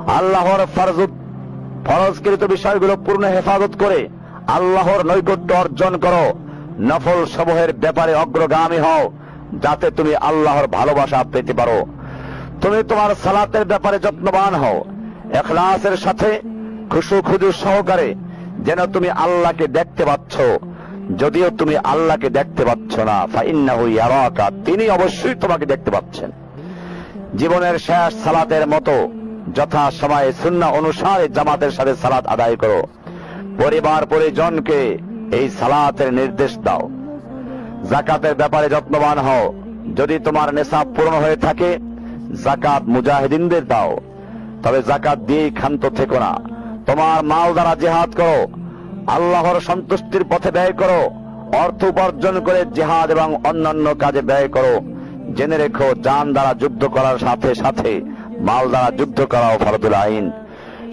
আল্লাহর ফরজকৃত বিষয়গুলো পূর্ণ হেফাজত করে আল্লাহর নৈকট্য অর্জন করো। নফল সমূহের ব্যাপারে অগ্রগামী হও, যাতে তুমি আল্লাহর ভালোবাসা পেতে পারো। তুমি তোমার সালাতের ব্যাপারে যত্নবান হও, ইখলাসের সাথে খুশু খুজু সহকারে, যেন তুমি আল্লাহকে দেখতে পাচ্ছ। যদিও তুমি আল্লাহকে দেখতে পাচ্ছ না, ফাইন্নাহু ইয়ারাকা, তিনি অবশ্যই তোমাকে দেখতে পাচ্ছেন। জীবনের শেষ সালাতের মতো যথা সময়ে সুন্নাহ অনুসারে জামাতের সাথে সালাত আদায় করো। পরিবার পরিজনকে এই সালাতের নির্দেশ দাও। যাকাতের ব্যাপারে যত্নবান হও। যদি তোমার নেশাব পূর্ণ হয়ে থাকে, যাকাত মুজাহিদিনদের দাও, তবে যাকাত দিয়েই ক্ষান্ত থেকো না। তোমার মাল দ্বারা জিহাদ করো, আল্লাহর সন্তুষ্টির পথে ব্যয় করো। অর্থ উপার্জন করে জিহাদ এবং অন্যান্য কাজে ব্যয় করো। জেনে রেখো, জান দ্বারা যুদ্ধ করার সাথে সাথে মাল দ্বারা যুদ্ধ করাও ফরজুল আইন।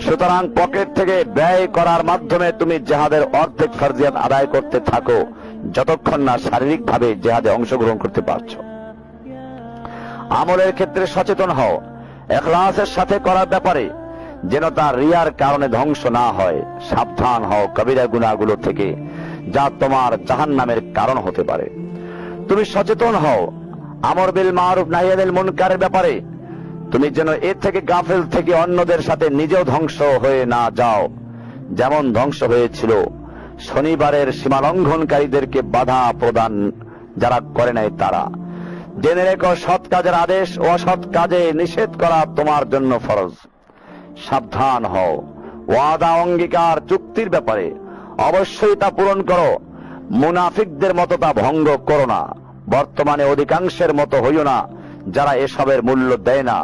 সুতরাং পকেট থেকে ব্যয় করার মাধ্যমে তুমি জিহাদের অর্ধেক ফরজিয়াত আদায় করতে থাকো, যতক্ষণ না শারীরিকভাবে জিহাদে অংশগ্রহণ করতে পারছো। আমলের ক্ষেত্রে সচেতন হও, ইখলাসের সাথে করার ব্যাপারে, যেন তা রিয়ার কারণে ধ্বংস না হয়। সাবধান হও কবিরা গুনাহগুলো থেকে, যা তোমার জাহান্নামের কারণ হতে পারে। তুমি সচেতন হও আমর বিল মারুফ নাহি আনিল মুনকারের ব্যাপারে, তুমি যেন এর থেকে গাফেল থেকে অন্যদের সাথে নিজেও ধ্বংস হয়ে না যাও, যেমন ধ্বংস হয়েছিল শনিবারের সীমালঙ্ঘনকারীদেরকে বাধা প্রদান যারা করে নাই তারা। জেনে রেখো, সৎ কাজের আদেশ ও অসৎ কাজে নিষেধ করা তোমার জন্য ফরজ। সাবধান হও ওয়াদা অঙ্গীকার চুক্তির ব্যাপারে, অবশ্যই তা পূরণ করো। মুনাফিকদের মতো তা ভঙ্গ করো না। বর্তমানে অধিকাংশের মতো হইও না যারা এসবের মূল্য দেয় না।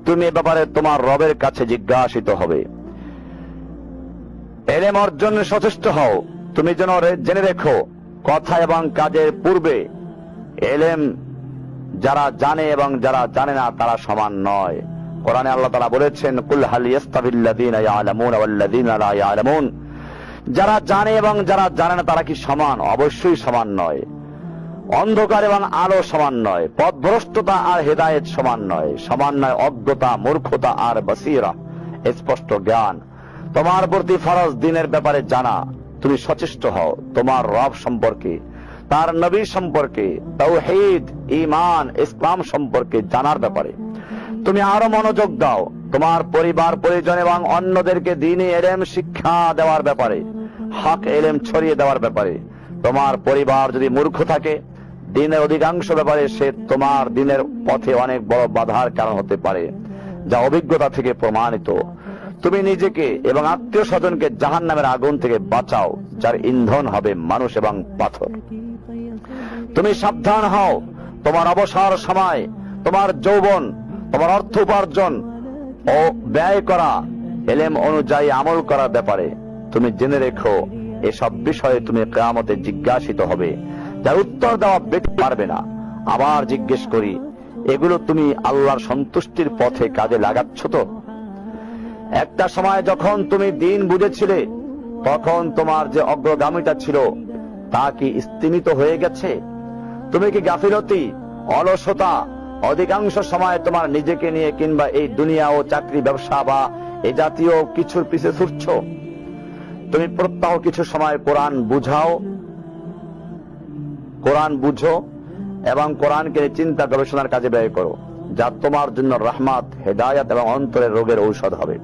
তুমি এ ব্যাপারে তোমার রবের কাছে জিজ্ঞাসিত হবে। এলেম অর্জনে সচেষ্ট হও। তুমি যেন জেনে রেখো, কথা এবং কাজের পূর্বে এলেম যারা জানে এবং যারা জানে না তারা সমান নয়। কোরআনে আল্লাহ তাআলা বলেছেন, কুল হাল ইয়াস্তাবিল্লাযীনা ইয়ালামুনা ওয়াল্লাযীনা লা ইয়ালামুন, যারা জানে এবং যারা জানে না তারা কি সমান? অবশ্যই সমান নয়। অন্ধকার এবং আলো সমান নয়। পথভ্রষ্টতা আর হেদায়েত সমান নয়। সমান নয় অজ্ঞতা, মূর্খতা আর বসীরা, স্পষ্ট জ্ঞান। তোমার প্রতি ফরজ দিনের ব্যাপারে জানা। তুমি সচেষ্ট হও তোমার রব সম্পর্কে, তার নবী সম্পর্কে, তাওহীদ, ঈমান, ইসলাম সম্পর্কে জানার ব্যাপারে তুমি আরো মনোযোগ দাও। তোমার পরিবার পরিজন এবং অন্যদেরকে দ্বীনি ইলম শিক্ষা দেওয়ার ব্যাপারে, হক ইলম ছড়িয়ে দেওয়ার ব্যাপারে। তোমার পরিবার যদি মূর্খ থাকে, দিনের অধিকাংশ ব্যাপারে সে তোমার দিনের পথে অনেক বড় বাধার কারণ হতে পারে, যা অভিজ্ঞতা থেকে প্রমাণিত। তুমি নিজেকে এবং আত্মীয় স্বজনকে জাহান্নামের আগুন থেকে বাঁচাও, যার ইন্ধন হবে মানুষ এবং পাথর। তুমি সাবধান হও তোমার অবসর সময়, তোমার যৌবন, তোমার অর্থ উপার্জন ও ব্যয় করা ইলম অনুযায়ী আমল করার ব্যাপারে। তুমি জেনে রেখো, এসব বিষয়ে তুমি কিয়ামতে জিজ্ঞাসিত হবে, যার উত্তর দেওয়া ব্যক্তি পারবে না। আবার জিজ্ঞেস করি, এগুলো তুমি আল্লাহর সন্তুষ্টির পথে কাজে লাগাচ্ছ তো? একটা সময় যখন তুমি দিন বুঝেছিলে, তখন তোমার যে অগ্রগামিতা ছিল তা কি স্তিমিত হয়ে গেছে? তুমি কি গাফিলতি, অলসতা, অধিকাংশ সময় তোমার নিজেকে নিয়ে কিংবা এই দুনিয়া ও চাকরি ব্যবসা বা এই জাতীয় কিছুর পিছে ছুটছ? তুমি প্রত্যহ কিছু সময় কোরআন বুঝো এবং কোরআনকে চিন্তা গবেষণার কাজে ব্যয় করো, যা তোমার জন্য রহমত, হেদায়েত এবং অন্তরের রোগের ঔষধ হবে।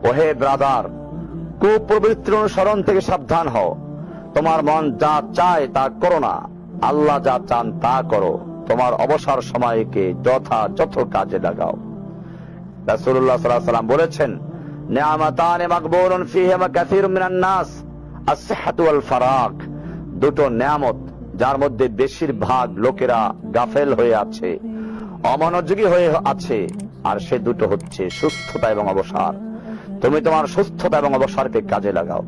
ওহে ব্রাদার, কুপ্রবৃত্তির অনুসরণ থেকে সাবধান হও। তোমার মন যা চায় তা করো না, আল্লাহ যা চান তা করো। তোমার অবসর সময়কে যথাযথ কাজে লাগাও। রাসূলুল্লাহ সাল্লাল্লাহু আলাইহি ওয়াসাল্লাম বলেছেন, নিয়ামাতান মাকবুলুন ফীহিমা কাসীরুম মিনান নাস, আস-সিহহাতু ওয়াল ফারাগ। দুটো নিয়ামত যার মধ্যে বেশিরভাগ লোকেরা গাফেল হয়ে আছে, অমনোযোগী হয়ে আছে, আর সে দুটো হচ্ছে সুস্থতা এবং অবসর। তুমি তোমার সুস্থতা এবং অবসরকে কাজে লাগাও।